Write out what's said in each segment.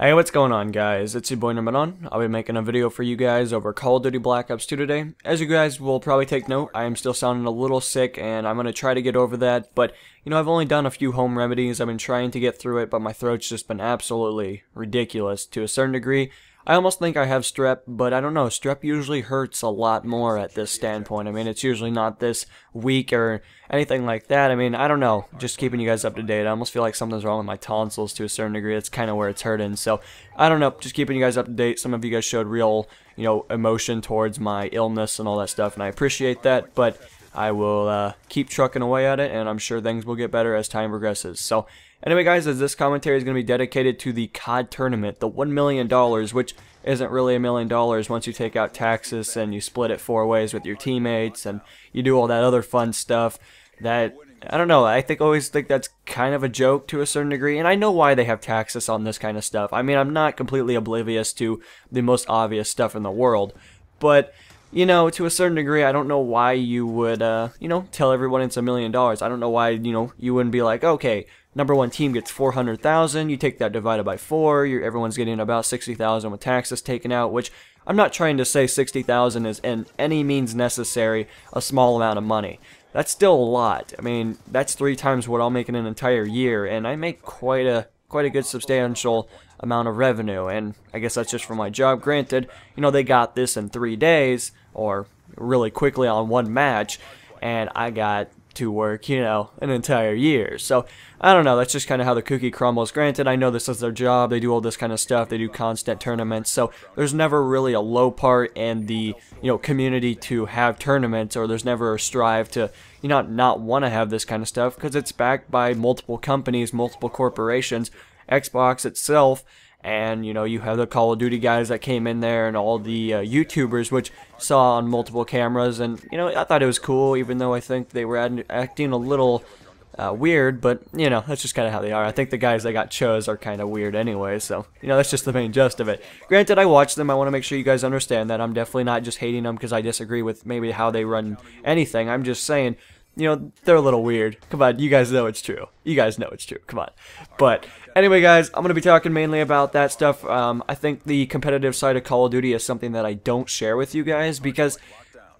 Hey, what's going on, guys? It's your boy Namanon. I'll be making a video for you guys over Call of Duty Black Ops 2 today. As you guys will probably take note, I am still sounding a little sick, and I'm going to try to get over that, but, I've only done a few home remedies. I've been trying to get through it, but my throat's just been absolutely ridiculous to a certain degree. I almost think I have strep, but I don't know, strep usually hurts a lot more at this standpoint. It's usually not this weak or anything like that. I don't know, just keeping you guys up to date. I almost feel like something's wrong with my tonsils to a certain degree. That's kind of where it's hurting, so I don't know, just keeping you guys up to date. Some of you guys showed real, emotion towards my illness and all that stuff, and I appreciate that, but I will keep trucking away at it, and I'm sure things will get better as time progresses. So anyway, guys, as this commentary is going to be dedicated to the COD tournament, the $1 million, which isn't really $1 million once you take out taxes and you split it 4 ways with your teammates and you do all that other fun stuff that, I don't know, always think that's kind of a joke to a certain degree, and I know why they have taxes on this kind of stuff. I'm not completely oblivious to the most obvious stuff in the world, but to a certain degree, I don't know why you would, tell everyone it's $1 million. I don't know why, you wouldn't be like, okay, number one team gets 400,000, you take that divided by 4, everyone's getting about 60,000 with taxes taken out, which I'm not trying to say 60,000 is in any means necessary a small amount of money. That's still a lot. That's 3 times what I'll make in an entire year, and I make quite a good substantial amount of revenue, and I guess that's just for my job. Granted, they got this in 3 days, or really quickly on 1 match, and I got to work, an entire year. So, I don't know, that's just kind of how the cookie crumbles. Granted, I know this is their job, they do all this kind of stuff, they do constant tournaments, so there's never really a low part in the, community to have tournaments, or there's never a strive to, not want to have this kind of stuff, because it's backed by multiple companies, multiple corporations, Xbox itself, and you have the Call of Duty guys that came in there, and all the YouTubers, which saw on multiple cameras, and I thought it was cool, even though I think they were acting a little weird, but that's just kind of how they are. I think the guys that got chose are kind of weird anyway, so that's just the main gist of it. Granted, I watch them. I want to make sure you guys understand that I'm definitely not just hating them because I disagree with maybe how they run anything. I'm just saying, they're a little weird. Come on, you guys know it's true. You guys know it's true. Come on. But anyway, guys, I'm going to be talking mainly about that stuff. I think the competitive side of Call of Duty is something that I don't share with you guys because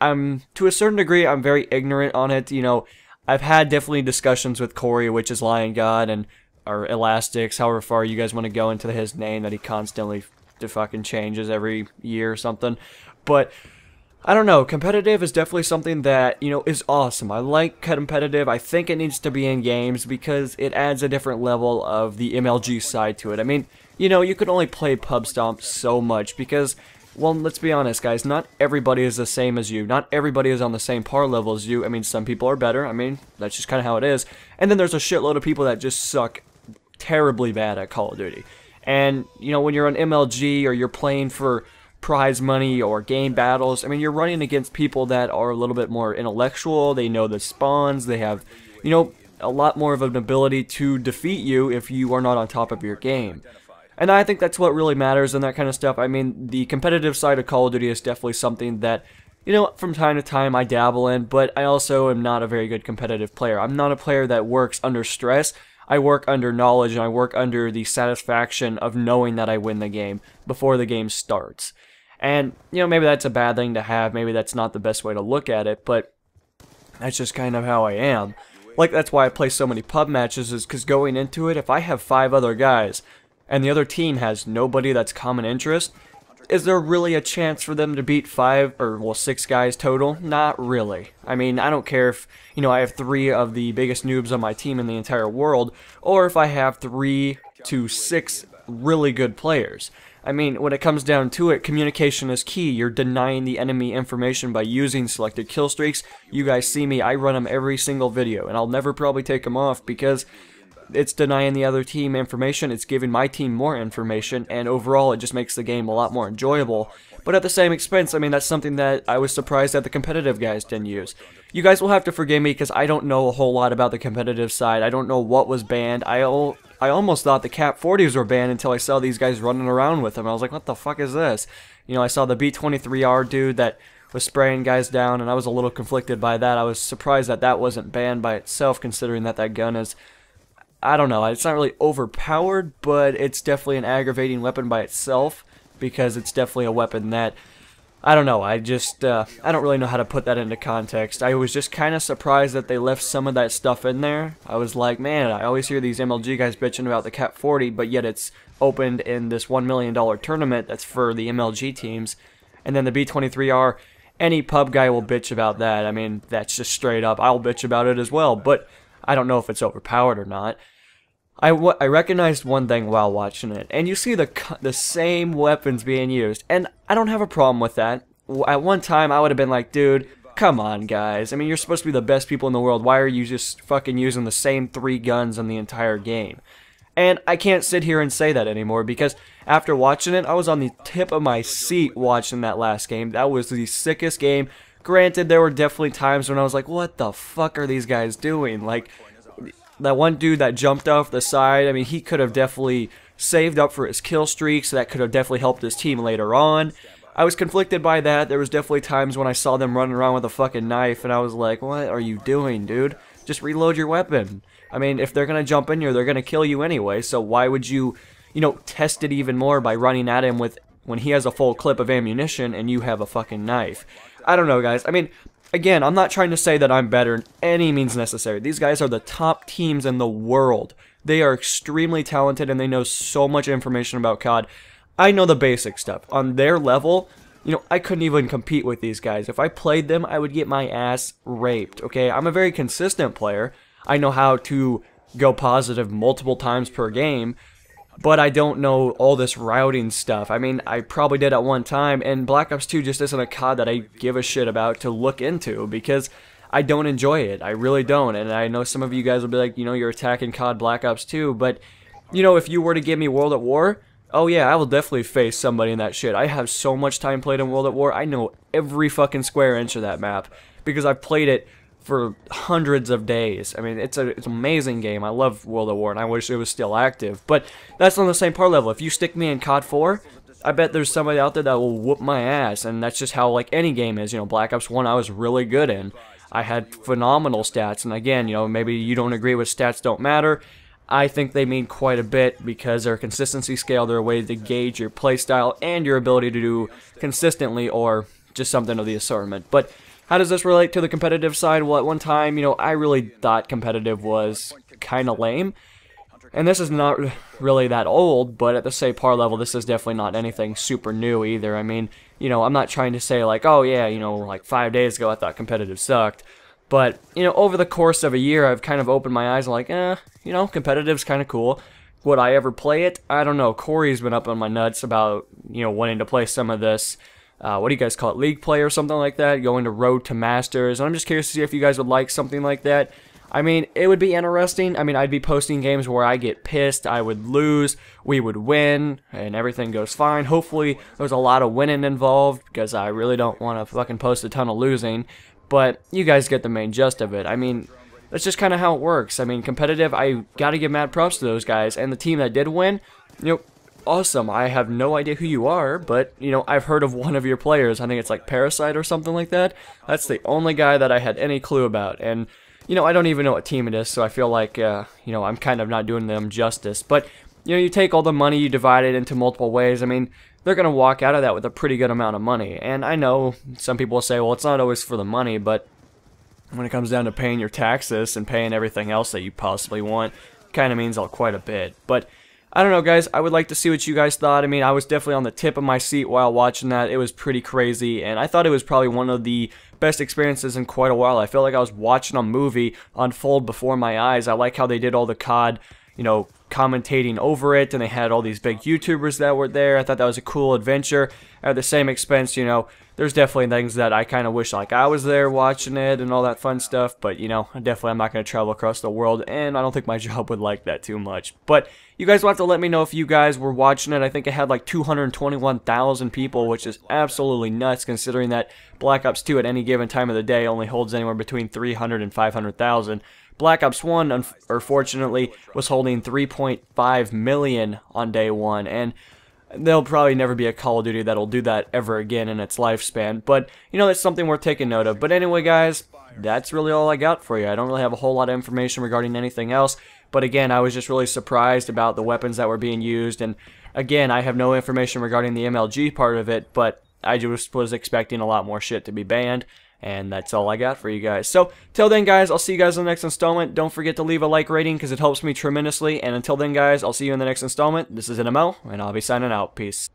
to a certain degree, I'm very ignorant on it. I've had definitely discussions with Corey, which is Lion God, and or Elastics, however far you guys want to go into his name that he constantly fucking changes every year or something. But I don't know, competitive is definitely something that, is awesome. I like competitive. I think it needs to be in games because it adds a different level of the MLG side to it. You could only play Pub Stomp so much because, well, let's be honest, guys, not everybody is the same as you. Not everybody is on the same par level as you. Some people are better. That's just kind of how it is. And then there's a shitload of people that just suck terribly bad at Call of Duty. And, when you're on MLG or you're playing for prize money or game battles, you're running against people that are a little bit more intellectual. They know the spawns. They have, a lot more of an ability to defeat you if you are not on top of your game. And I think that's what really matters in that kind of stuff. The competitive side of Call of Duty is definitely something that, from time to time I dabble in, but I also am not a very good competitive player. I'm not a player that works under stress. I work under knowledge, and I work under the satisfaction of knowing that I win the game before the game starts. And, maybe that's a bad thing to have, maybe that's not the best way to look at it, but that's just kind of how I am. Like, that's why I play so many pub matches, is because going into it, if I have 5 other guys, and the other team has nobody that's common interest, is there really a chance for them to beat 6 guys total? Not really. I don't care if, I have 3 of the biggest noobs on my team in the entire world, or if I have 3 to 6 really good players. When it comes down to it, communication is key. You're denying the enemy information by using selected kill streaks. You guys see me, I run them every single video, and I'll never probably take them off because it's denying the other team information, it's giving my team more information, and overall it just makes the game a lot more enjoyable. But at the same expense, that's something that I was surprised that the competitive guys didn't use. You guys will have to forgive me because I don't know a whole lot about the competitive side. I don't know what was banned. I almost thought the Cap 40s were banned until I saw these guys running around with them. I was like, what the fuck is this? I saw the B-23R dude that was spraying guys down, and I was a little conflicted by that. I was surprised that that wasn't banned by itself, considering that that gun is I don't know, it's not really overpowered, but it's definitely an aggravating weapon by itself, because it's definitely a weapon that, I don't know, I don't really know how to put that into context. I was just kind of surprised that they left some of that stuff in there. I was like, man, I always hear these MLG guys bitching about the Cap 40, but yet it's opened in this $1 million tournament that's for the MLG teams. And then the B23R, any pub guy will bitch about that. I mean, that's just straight up. I'll bitch about it as well, but I don't know if it's overpowered or not. I recognized one thing while watching it, and you see the same weapons being used, and I don't have a problem with that. At one time, I would have been like, dude, come on, guys. I mean, you're supposed to be the best people in the world. Why are you just fucking using the same 3 guns in the entire game? And I can't sit here and say that anymore, because after watching it, I was on the tip of my seat watching that last game. That was the sickest game. Granted, there were definitely times when I was like, what the fuck are these guys doing? Like, that one dude that jumped off the side, I mean, he could have definitely saved up for his kill streak, so that could have definitely helped his team later on. I was conflicted by that. There was definitely times when I saw them running around with a fucking knife, and I was like, what are you doing, dude? Just reload your weapon. I mean, if they're going to jump in here, they're going to kill you anyway, so why would you, test it even more by running at him when he has a full clip of ammunition and you have a fucking knife? I don't know, guys. I mean, again, I'm not trying to say that I'm better in any means necessary. These guys are the top teams in the world. They are extremely talented and they know so much information about COD. I know the basic stuff. On their level, I couldn't even compete with these guys. If I played them, I would get my ass raped, okay? I'm a very consistent player. I know how to go positive multiple times per game, but I don't know all this routing stuff. I mean, I probably did at one time, and Black Ops 2 just isn't a COD that I give a shit about to look into, because I don't enjoy it. I really don't, and I know some of you guys will be like, you're attacking COD Black Ops 2, but, if you were to give me World at War, oh yeah, I will definitely face somebody in that shit. I have so much time played in World at War, I know every fucking square inch of that map, because I've played it for hundreds of days. I mean, it's an amazing game. I love World at War, and I wish it was still active. But that's on the same par level. If you stick me in COD 4, I bet there's somebody out there that will whoop my ass, and that's just how, like, any game is. Black Ops 1 I was really good in. I had phenomenal stats, and again, maybe you don't agree with stats don't matter. I think they mean quite a bit, because they're a consistency scale. They're a way to gauge your playstyle and your ability to do consistently, or just something of the assortment. But how does this relate to the competitive side? Well, at one time, I really thought competitive was kind of lame. And this is not really that old, but at the same par level, this is definitely not anything super new either. I mean, I'm not trying to say like, oh yeah, like 5 days ago I thought competitive sucked. But, over the course of a year, I've kind of opened my eyes and like, competitive's kind of cool. Would I ever play it? I don't know. Corey's been up on my nuts about, wanting to play some of this. What do you guys call it, league play or something like that, going to Road to Masters, and I'm just curious to see if you guys would like something like that. I mean, it would be interesting. I mean, I'd be posting games where I get pissed, I would lose, we would win, and everything goes fine. Hopefully, there's a lot of winning involved, because I really don't want to fucking post a ton of losing, but you guys get the main gist of it. I mean, that's just kind of how it works. I mean, competitive, I gotta give mad props to those guys, and the team that did win, awesome. I have no idea who you are, but, I've heard of one of your players. I think it's like Parasite or something like that. That's the only guy that I had any clue about, and, I don't even know what team it is, so I feel like, I'm kind of not doing them justice. But, you take all the money, you divide it into multiple ways. I mean, they're going to walk out of that with a pretty good amount of money, and I know some people will say, well, it's not always for the money, but when it comes down to paying your taxes and paying everything else that you possibly want, it kind of means quite a bit. But I don't know, guys. I would like to see what you guys thought. I mean, I was definitely on the tip of my seat while watching that. It was pretty crazy, and I thought it was probably one of the best experiences in quite a while. I felt like I was watching a movie unfold before my eyes. I like how they did all the COD, commentating over it, and they had all these big YouTubers that were there. I thought that was a cool adventure. At the same expense, there's definitely things that I kind of wish like I was there watching it and all that fun stuff, but definitely I'm not going to travel across the world, and I don't think my job would like that too much. But you guys will have to let me know if you guys were watching it. I think it had like 221,000 people, which is absolutely nuts considering that Black Ops 2 at any given time of the day only holds anywhere between 300 and 500,000. Black Ops 1, unfortunately, was holding 3.5 million on day one, and there'll probably never be a Call of Duty that'll do that ever again in its lifespan, but, that's something worth taking note of. But anyway, guys, that's really all I got for you. I don't really have a whole lot of information regarding anything else, But again, I was just really surprised about the weapons that were being used, and again, I have no information regarding the MLG part of it, but I just was expecting a lot more shit to be banned. And that's all I got for you guys. So, till then, guys, I'll see you guys in the next installment. Don't forget to leave a like rating because it helps me tremendously. And until then, guys, I'll see you in the next installment. This is NML, and I'll be signing out. Peace.